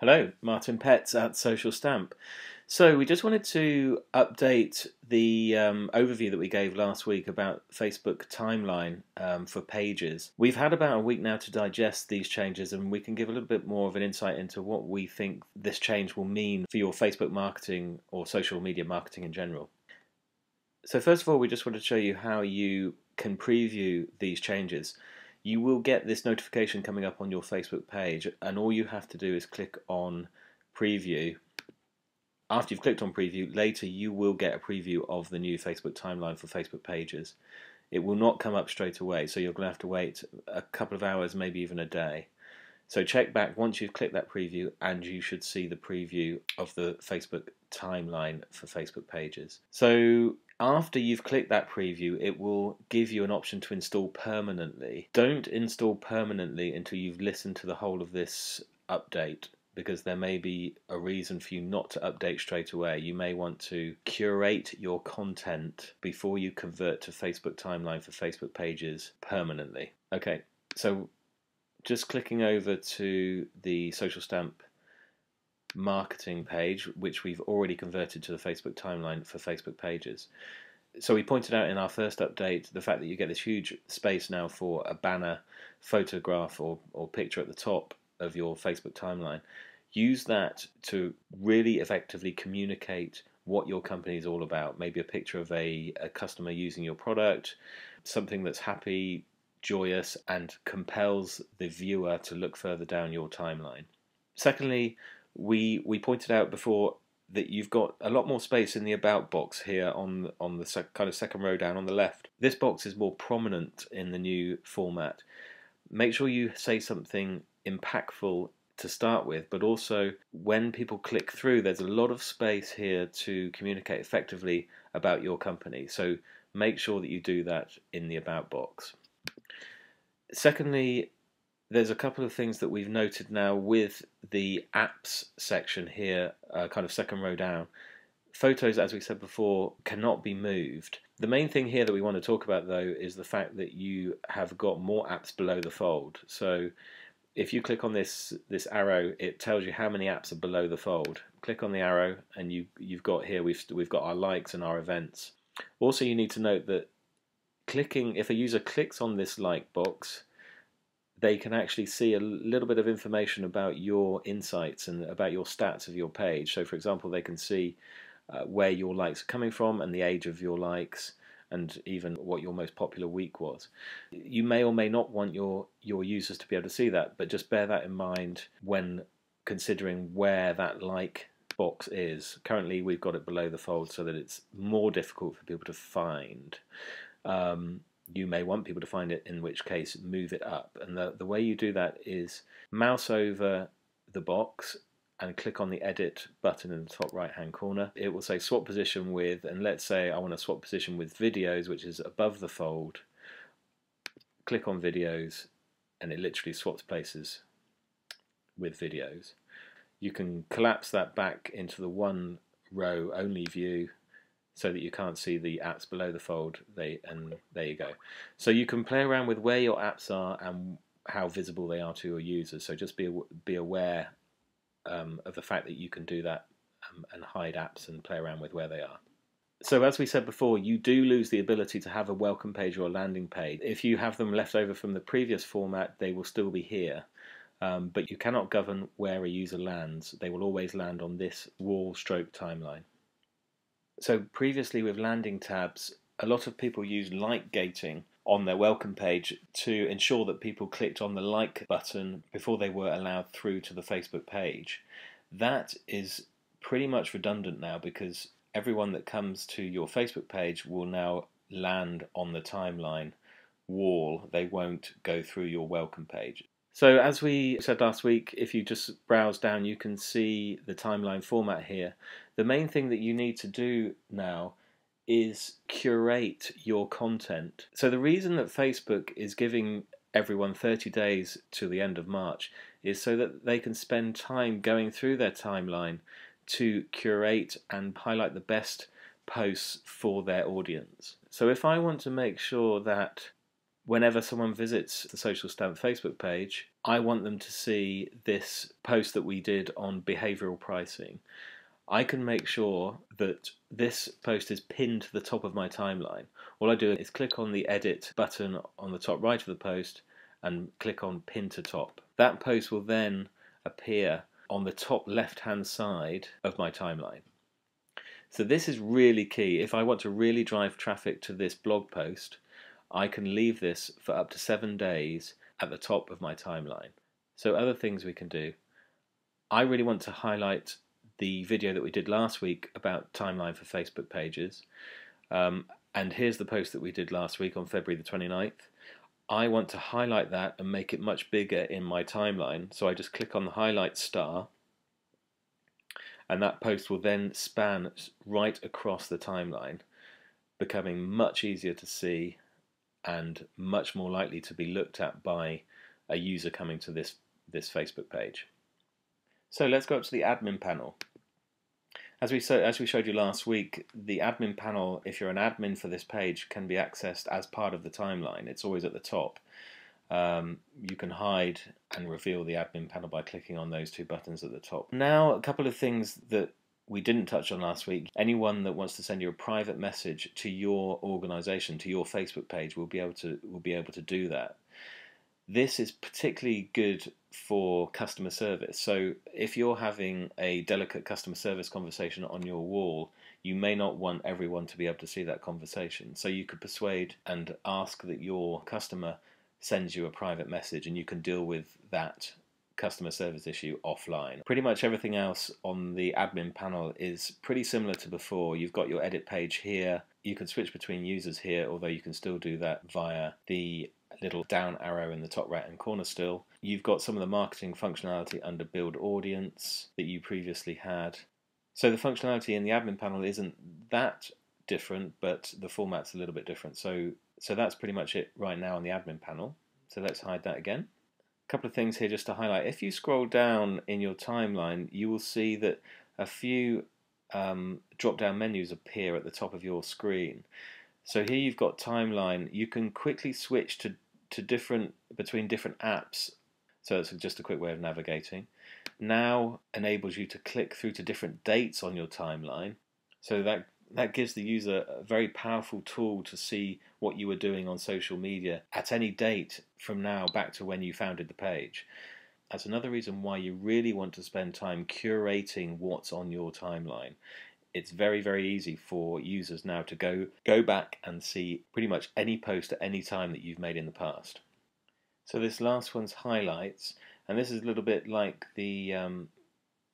Hello, Martin Petz at Social Stamp. So we just wanted to update the overview that we gave last week about Facebook timeline for pages. We've had about a week now to digest these changes, and we can give a little bit more of an insight into what we think this change will mean for your Facebook marketing or social media marketing in general. So first of all, we just want to show you how you can preview these changes. You will get this notification coming up on your Facebook page, and all you have to do is click on preview. After you've clicked on preview, later you will get a preview of the new Facebook timeline for Facebook pages. It will not come up straight away, so you're going to have to wait a couple of hours, maybe even a day. So check back once you've clicked that preview, and you should see the preview of the Facebook timeline for Facebook pages. So after you've clicked that preview, it will give you an option to install permanently. Don't install permanently until you've listened to the whole of this update, because there may be a reason for you not to update straight away. You may want to curate your content before you convert to Facebook timeline for Facebook pages permanently. Okay, so just clicking over to the Social Stamp marketing page, which we've already converted to the Facebook timeline for Facebook pages. So we pointed out in our first update the fact that you get this huge space now for a banner, photograph or picture at the top of your Facebook timeline. Use that to really effectively communicate what your company is all about. Maybe a picture of a customer using your product, something that's happy, joyous, and compels the viewer to look further down your timeline. Secondly, we pointed out before that you've got a lot more space in the About box here on the kind of second row down on the left. This box is more prominent in the new format. Make sure you say something impactful to start with, but also when people click through, there's a lot of space here to communicate effectively about your company. So make sure that you do that in the About box. Secondly, there's a couple of things that we've noted now with the apps section here, kind of second row down. Photos, as we said before, cannot be moved. The main thing here that we want to talk about, though, is the fact that you have got more apps below the fold. So if you click on this arrow, it tells you how many apps are below the fold. Click on the arrow, and you've got here, we've got our likes and our events. Also, you need to note that if a user clicks on this like box, they can actually see a little bit of information about your insights and about your stats of your page. So for example, they can see where your likes are coming from and the age of your likes, and even what your most popular week was. You may or may not want your users to be able to see that, but just bear that in mind when considering where that like box is. Currently we've got it below the fold so that it's more difficult for people to find. You may want people to find it, in which case move it up. And the way you do that is mouse over the box and click on the edit button in the top right hand corner. It will say swap position with, and let's say I want to swap position with videos, which is above the fold. Click on videos and it literally swaps places with videos. You can collapse that back into the one row only view so that you can't see the apps below the fold, and there you go. So you can play around with where your apps are and how visible they are to your users. So just be aware of the fact that you can do that and hide apps and play around with where they are. So as we said before, you do lose the ability to have a welcome page or a landing page. If you have them left over from the previous format, they will still be here. But you cannot govern where a user lands. They will always land on this wall stroke timeline. So previously with landing tabs, a lot of people use like gating on their welcome page to ensure that people clicked on the like button before they were allowed through to the Facebook page. That is pretty much redundant now, because everyone that comes to your Facebook page will now land on the timeline wall. They won't go through your welcome page. So as we said last week, if you just browse down, you can see the timeline format here. The main thing that you need to do now is curate your content. So the reason that Facebook is giving everyone 30 days to the end of March is so that they can spend time going through their timeline to curate and highlight the best posts for their audience. So if I want to make sure that whenever someone visits the Social Stamp Facebook page, I want them to see this post that we did on behavioral pricing, I can make sure that this post is pinned to the top of my timeline. All I do is click on the edit button on the top right of the post and click on pin to top. That post will then appear on the top left hand side of my timeline. So this is really key. If I want to really drive traffic to this blog post, I can leave this for up to 7 days at the top of my timeline. So other things we can do. I really want to highlight the video that we did last week about timeline for Facebook pages. And here's the post that we did last week on February the 29th. I want to highlight that and make it much bigger in my timeline. So I just click on the highlight star, and that post will then span right across the timeline, becoming much easier to see and much more likely to be looked at by a user coming to this Facebook page. So let's go up to the admin panel. As we showed you last week, the admin panel, if you're an admin for this page, can be accessed as part of the timeline. It's always at the top. You can hide and reveal the admin panel by clicking on those 2 buttons at the top. Now, a couple of things that we didn't touch on last week. Anyone that wants to send you a private message to your organization, to your Facebook page, will be able to do that. This is particularly good for customer service. So if you're having a delicate customer service conversation on your wall, you may not want everyone to be able to see that conversation. So you could persuade and ask that your customer sends you a private message, and you can deal with that customer service issue offline. Pretty much everything else on the admin panel is pretty similar to before. You've got your edit page here. You can switch between users here, although you can still do that via the little down arrow in the top right hand corner still. You've got some of the marketing functionality under build audience that you previously had. So the functionality in the admin panel isn't that different, but the format's a little bit different. So that's pretty much it right now on the admin panel. So let's hide that again. A couple of things here just to highlight. If you scroll down in your timeline, you will see that a few drop-down menus appear at the top of your screen. So here you've got timeline. You can quickly switch between different apps. So it's just a quick way of navigating. Now enables you to click through to different dates on your timeline. So that gives the user a very powerful tool to see what you were doing on social media at any date from now back to when you founded the page. That's another reason why you really want to spend time curating what's on your timeline. It's very, very easy for users now to go back and see pretty much any post at any time that you've made in the past. So this last one's highlights, and this is a little bit like the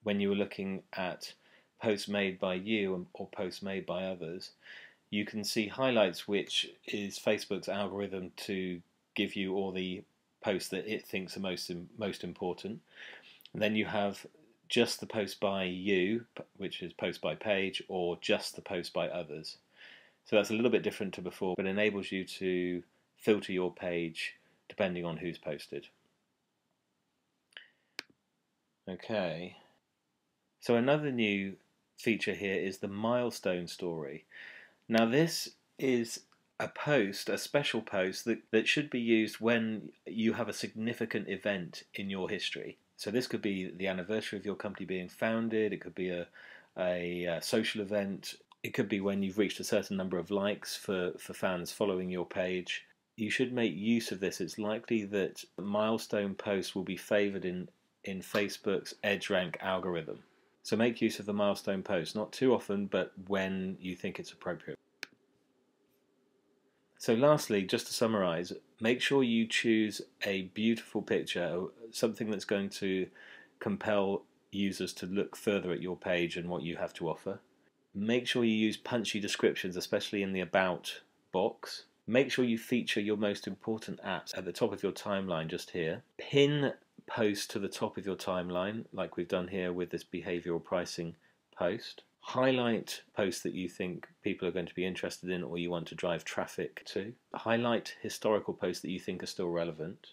when you were looking at posts made by you or posts made by others. You can see highlights, which is Facebook's algorithm to give you all the posts that it thinks are most important. And then you have just the post by you, which is post by page, or just the post by others. So that's a little bit different to before, but enables you to filter your page depending on who's posted. Okay, so another new feature here is the milestone story. Now this is a post, a special post that should be used when you have a significant event in your history. So this could be the anniversary of your company being founded, it could be a social event, it could be when you've reached a certain number of likes for fans following your page. You should make use of this. It's likely that milestone posts will be favoured in Facebook's EdgeRank algorithm. So make use of the milestone post, not too often, but when you think it's appropriate. So lastly, just to summarise, make sure you choose a beautiful picture, something that's going to compel users to look further at your page and what you have to offer. Make sure you use punchy descriptions, especially in the About box. Make sure you feature your most important apps at the top of your timeline just here. Pin posts to the top of your timeline, like we've done here with this behavioral pricing post. Highlight posts that you think people are going to be interested in or you want to drive traffic to. Highlight historical posts that you think are still relevant.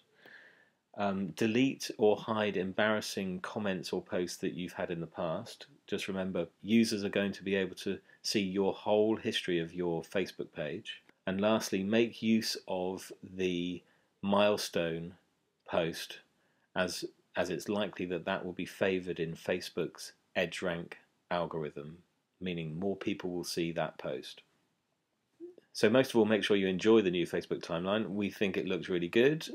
Delete or hide embarrassing comments or posts that you've had in the past. Just remember, users are going to be able to see your whole history of your Facebook page. And lastly, make use of the milestone post as it's likely that that will be favoured in Facebook's EdgeRank algorithm, meaning more people will see that post. So most of all, make sure you enjoy the new Facebook timeline. We think it looks really good.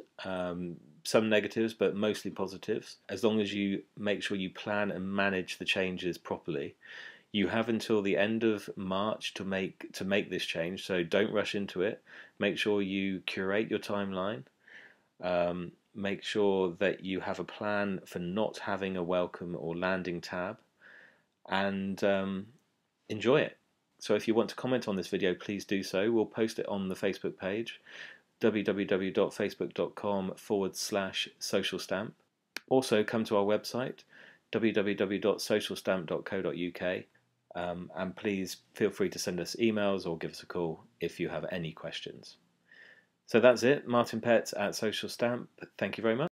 Some negatives, but mostly positives. As long as you make sure you plan and manage the changes properly. You have until the end of March to make this change, so don't rush into it. Make sure you curate your timeline. Make sure that you have a plan for not having a welcome or landing tab, and enjoy it. So if you want to comment on this video, please do so. We'll post it on the Facebook page, www.facebook.com/socialstamp. Also, come to our website, www.socialstamp.co.uk, and please feel free to send us emails or give us a call if you have any questions. So that's it. Martin Pett at Social Stamp. Thank you very much.